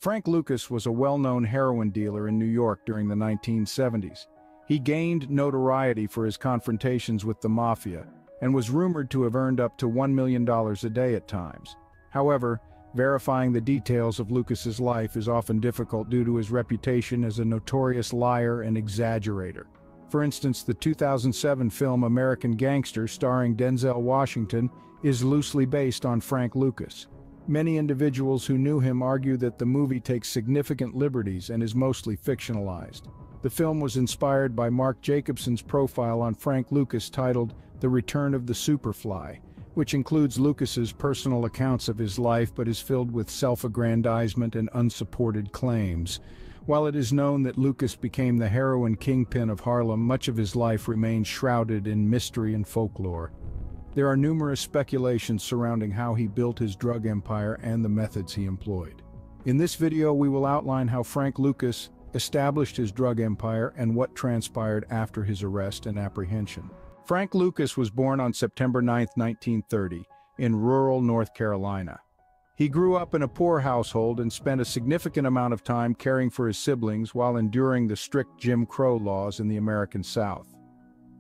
Frank Lucas was a well-known heroin dealer in New York during the 1970s. He gained notoriety for his confrontations with the mafia and was rumored to have earned up to $1 million a day at times. However, verifying the details of Lucas's life is often difficult due to his reputation as a notorious liar and exaggerator. For instance, the 2007 film American Gangster, starring Denzel Washington, is loosely based on Frank Lucas. Many individuals who knew him argue that the movie takes significant liberties and is mostly fictionalized. The film was inspired by Mark Jacobson's profile on Frank Lucas titled The Return of the Superfly, which includes Lucas's personal accounts of his life but is filled with self-aggrandizement and unsupported claims. While it is known that Lucas became the heroin kingpin of Harlem, much of his life remains shrouded in mystery and folklore. There are numerous speculations surrounding how he built his drug empire and the methods he employed. In this video, we will outline how Frank Lucas established his drug empire and what transpired after his arrest and apprehension. Frank Lucas was born on September 9, 1930, in rural North Carolina. He grew up in a poor household and spent a significant amount of time caring for his siblings while enduring the strict Jim Crow laws in the American South.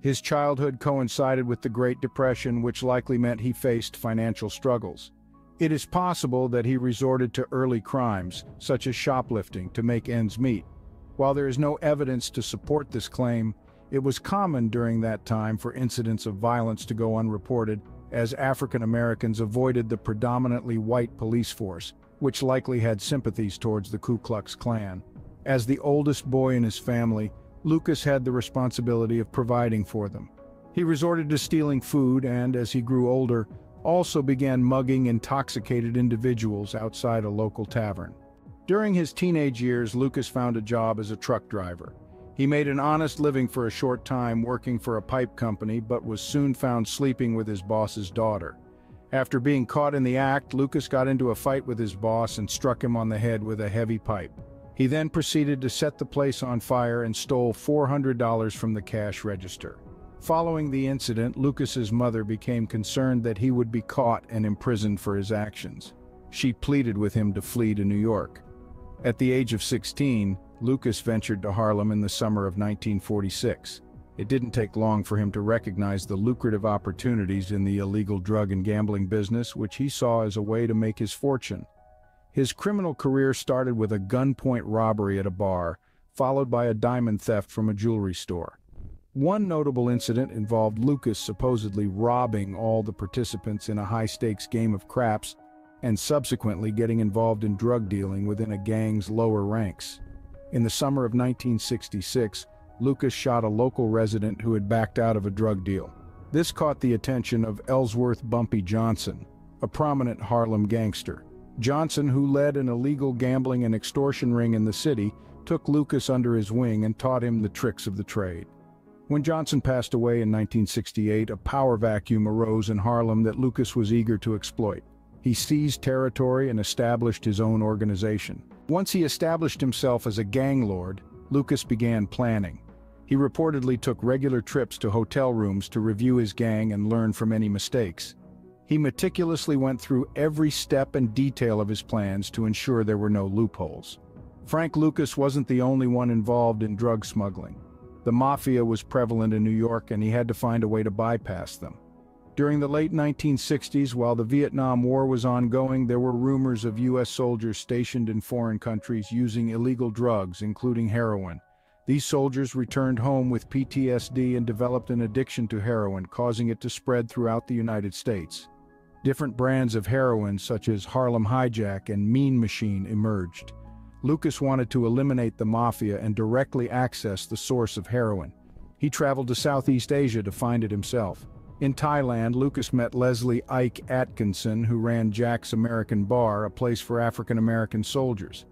His childhood coincided with the Great Depression, which likely meant he faced financial struggles. It is possible that he resorted to early crimes, such as shoplifting, to make ends meet. While there is no evidence to support this claim, it was common during that time for incidents of violence to go unreported, as African Americans avoided the predominantly white police force, which likely had sympathies towards the Ku Klux Klan. As the oldest boy in his family, Lucas had the responsibility of providing for them. He resorted to stealing food and, as he grew older, also began mugging intoxicated individuals outside a local tavern. During his teenage years, Lucas found a job as a truck driver. He made an honest living for a short time working for a pipe company, but was soon found sleeping with his boss's daughter. After being caught in the act, Lucas got into a fight with his boss and struck him on the head with a heavy pipe. He then proceeded to set the place on fire and stole $400 from the cash register. Following the incident, Lucas's mother became concerned that he would be caught and imprisoned for his actions. She pleaded with him to flee to New York. At the age of 16, Lucas ventured to Harlem in the summer of 1946. It didn't take long for him to recognize the lucrative opportunities in the illegal drug and gambling business, which he saw as a way to make his fortune. His criminal career started with a gunpoint robbery at a bar, followed by a diamond theft from a jewelry store. One notable incident involved Lucas supposedly robbing all the participants in a high-stakes game of craps and subsequently getting involved in drug dealing within a gang's lower ranks. In the summer of 1966, Lucas shot a local resident who had backed out of a drug deal. This caught the attention of Ellsworth "Bumpy" Johnson, a prominent Harlem gangster. Johnson, who led an illegal gambling and extortion ring in the city, took Lucas under his wing and taught him the tricks of the trade. When Johnson passed away in 1968, a power vacuum arose in Harlem that Lucas was eager to exploit. He seized territory and established his own organization. Once he established himself as a gang lord, Lucas began planning. He reportedly took regular trips to hotel rooms to review his gang and learn from any mistakes. He meticulously went through every step and detail of his plans to ensure there were no loopholes. Frank Lucas wasn't the only one involved in drug smuggling. The mafia was prevalent in New York, and he had to find a way to bypass them. During the late 1960s, while the Vietnam War was ongoing, there were rumors of U.S. soldiers stationed in foreign countries using illegal drugs, including heroin. These soldiers returned home with PTSD and developed an addiction to heroin, causing it to spread throughout the United States. Different brands of heroin, such as Harlem Hijack and Mean Machine, emerged. Lucas wanted to eliminate the mafia and directly access the source of heroin. He traveled to Southeast Asia to find it himself. In Thailand, Lucas met Leslie Ike Atkinson, who ran Jack's American Bar, a place for African American soldiers.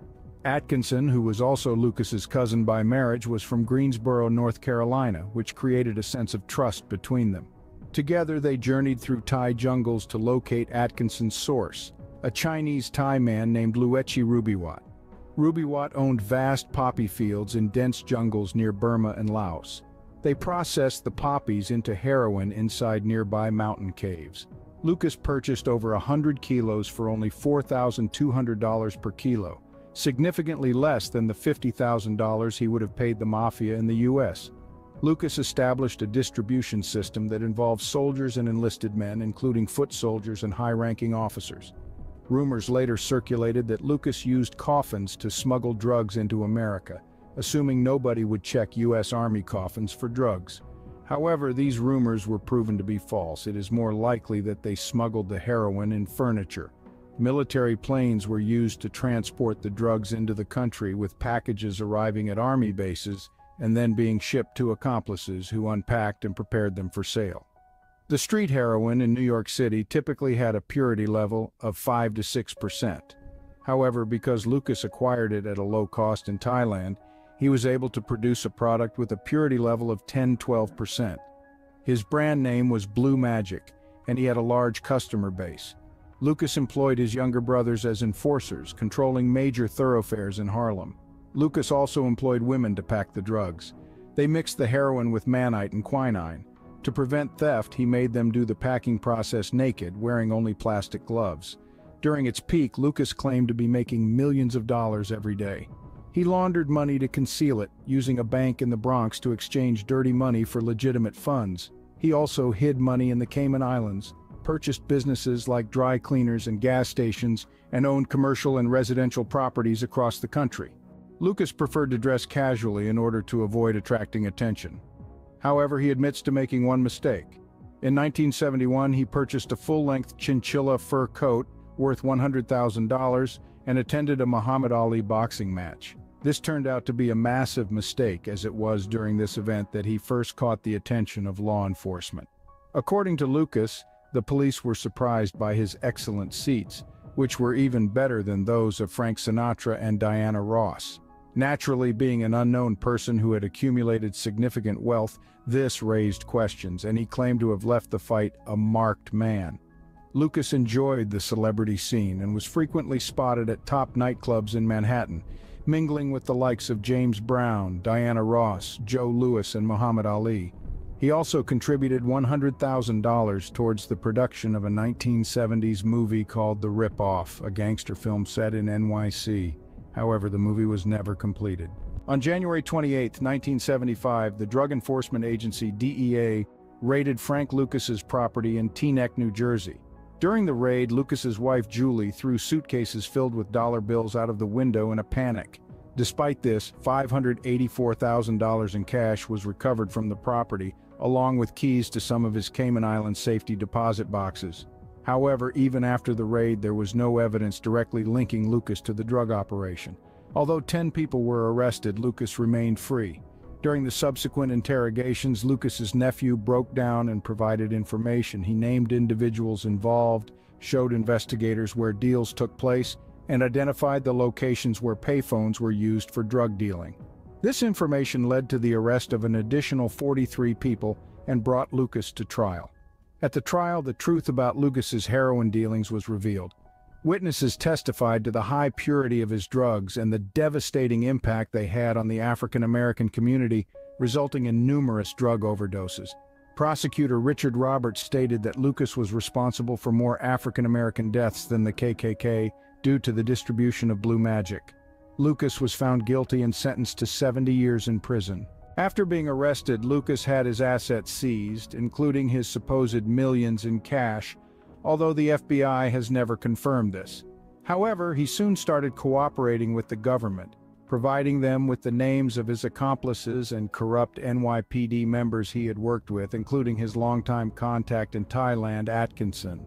Atkinson, who was also Lucas's cousin by marriage, was from Greensboro, North Carolina, which created a sense of trust between them. Together, they journeyed through Thai jungles to locate Atkinson's source, a Chinese Thai man named Luechi Rubiwat. Rubiwat owned vast poppy fields in dense jungles near Burma and Laos. They processed the poppies into heroin inside nearby mountain caves. Lucas purchased over 100 kilos for only $4,200 per kilo, significantly less than the $50,000 he would have paid the mafia in the U.S. Lucas established a distribution system that involved soldiers and enlisted men, including foot soldiers and high-ranking officers. Rumors later circulated that Lucas used coffins to smuggle drugs into America, assuming nobody would check U.S. Army coffins for drugs. However, these rumors were proven to be false. It is more likely that they smuggled the heroin in furniture. Military planes were used to transport the drugs into the country, with packages arriving at Army bases and then being shipped to accomplices who unpacked and prepared them for sale. The street heroin in New York City typically had a purity level of 5 to 6%. However, because Lucas acquired it at a low cost in Thailand, he was able to produce a product with a purity level of 10–12%. His brand name was Blue Magic, and he had a large customer base. Lucas employed his younger brothers as enforcers, controlling major thoroughfares in Harlem. Lucas also employed women to pack the drugs. They mixed the heroin with mannite and quinine. To prevent theft, he made them do the packing process naked, wearing only plastic gloves. During its peak, Lucas claimed to be making millions of dollars every day. He laundered money to conceal it, using a bank in the Bronx to exchange dirty money for legitimate funds. He also hid money in the Cayman Islands, purchased businesses like dry cleaners and gas stations, and owned commercial and residential properties across the country. Lucas preferred to dress casually in order to avoid attracting attention. However, he admits to making one mistake. In 1971, he purchased a full-length chinchilla fur coat worth $100,000 and attended a Muhammad Ali boxing match. This turned out to be a massive mistake, as it was during this event that he first caught the attention of law enforcement. According to Lucas, the police were surprised by his excellent seats, which were even better than those of Frank Sinatra and Diana Ross. Naturally, being an unknown person who had accumulated significant wealth, this raised questions, and he claimed to have left the fight a marked man. Lucas enjoyed the celebrity scene and was frequently spotted at top nightclubs in Manhattan, mingling with the likes of James Brown, Diana Ross, Joe Louis, and Muhammad Ali. He also contributed $100,000 towards the production of a 1970s movie called The Rip-Off, a gangster film set in NYC. However, the movie was never completed. On January 28, 1975, the Drug Enforcement Agency DEA raided Frank Lucas's property in Teaneck, New Jersey. During the raid, Lucas's wife Julie threw suitcases filled with dollar bills out of the window in a panic. Despite this, $584,000 in cash was recovered from the property, along with keys to some of his Cayman Islands safety deposit boxes. However, even after the raid, there was no evidence directly linking Lucas to the drug operation. Although 10 people were arrested, Lucas remained free. During the subsequent interrogations, Lucas's nephew broke down and provided information. He named individuals involved, showed investigators where deals took place, and identified the locations where payphones were used for drug dealing. This information led to the arrest of an additional 43 people and brought Lucas to trial. At the trial, the truth about Lucas's heroin dealings was revealed. Witnesses testified to the high purity of his drugs and the devastating impact they had on the African American community, resulting in numerous drug overdoses. Prosecutor Richard Roberts stated that Lucas was responsible for more African American deaths than the KKK due to the distribution of blue magic. Lucas was found guilty and sentenced to 70 years in prison. After being arrested, Lucas had his assets seized, including his supposed millions in cash, although the FBI has never confirmed this. However, he soon started cooperating with the government, providing them with the names of his accomplices and corrupt NYPD members he had worked with, including his longtime contact in Thailand, Atkinson.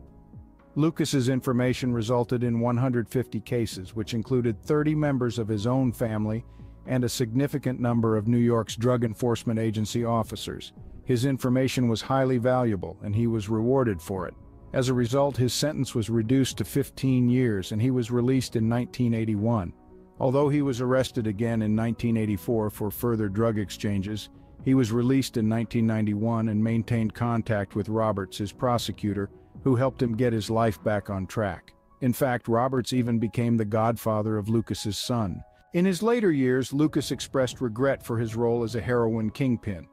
Lucas's information resulted in 150 cases, which included 30 members of his own family and a significant number of New York's Drug Enforcement Agency officers. His information was highly valuable, and he was rewarded for it. As a result, his sentence was reduced to 15 years, and he was released in 1981. Although he was arrested again in 1984 for further drug exchanges, he was released in 1991 and maintained contact with Roberts, his prosecutor, who helped him get his life back on track. In fact, Roberts even became the godfather of Lucas's son. In his later years, Lucas expressed regret for his role as a heroin kingpin,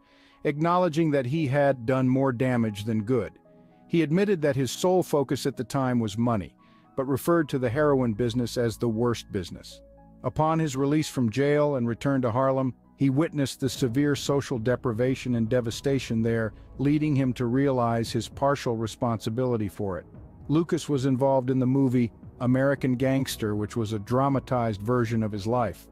acknowledging that he had done more damage than good. He admitted that his sole focus at the time was money, but referred to the heroin business as the worst business. Upon his release from jail and return to Harlem, he witnessed the severe social deprivation and devastation there, leading him to realize his partial responsibility for it. Lucas was involved in the movie American Gangster, which was a dramatized version of his life.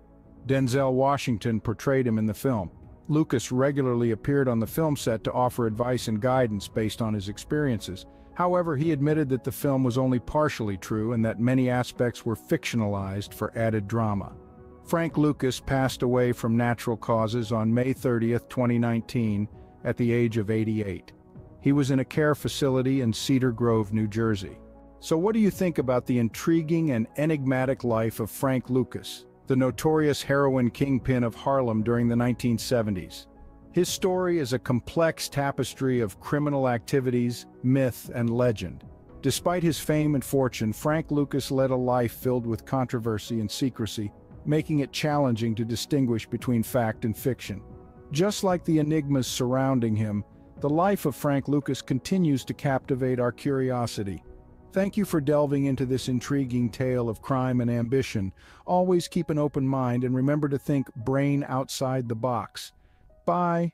Denzel Washington portrayed him in the film. Lucas regularly appeared on the film set to offer advice and guidance based on his experiences. However, he admitted that the film was only partially true and that many aspects were fictionalized for added drama. Frank Lucas passed away from natural causes on May 30, 2019, at the age of 88. He was in a care facility in Cedar Grove, New Jersey. So what do you think about the intriguing and enigmatic life of Frank Lucas, the notorious heroin kingpin of Harlem during the 1970s? His story is a complex tapestry of criminal activities, myth, and legend. Despite his fame and fortune, Frank Lucas led a life filled with controversy and secrecy, making it challenging to distinguish between fact and fiction. Just like the enigmas surrounding him, the life of Frank Lucas continues to captivate our curiosity. Thank you for delving into this intriguing tale of crime and ambition. Always keep an open mind and remember to think brain outside the box. Bye.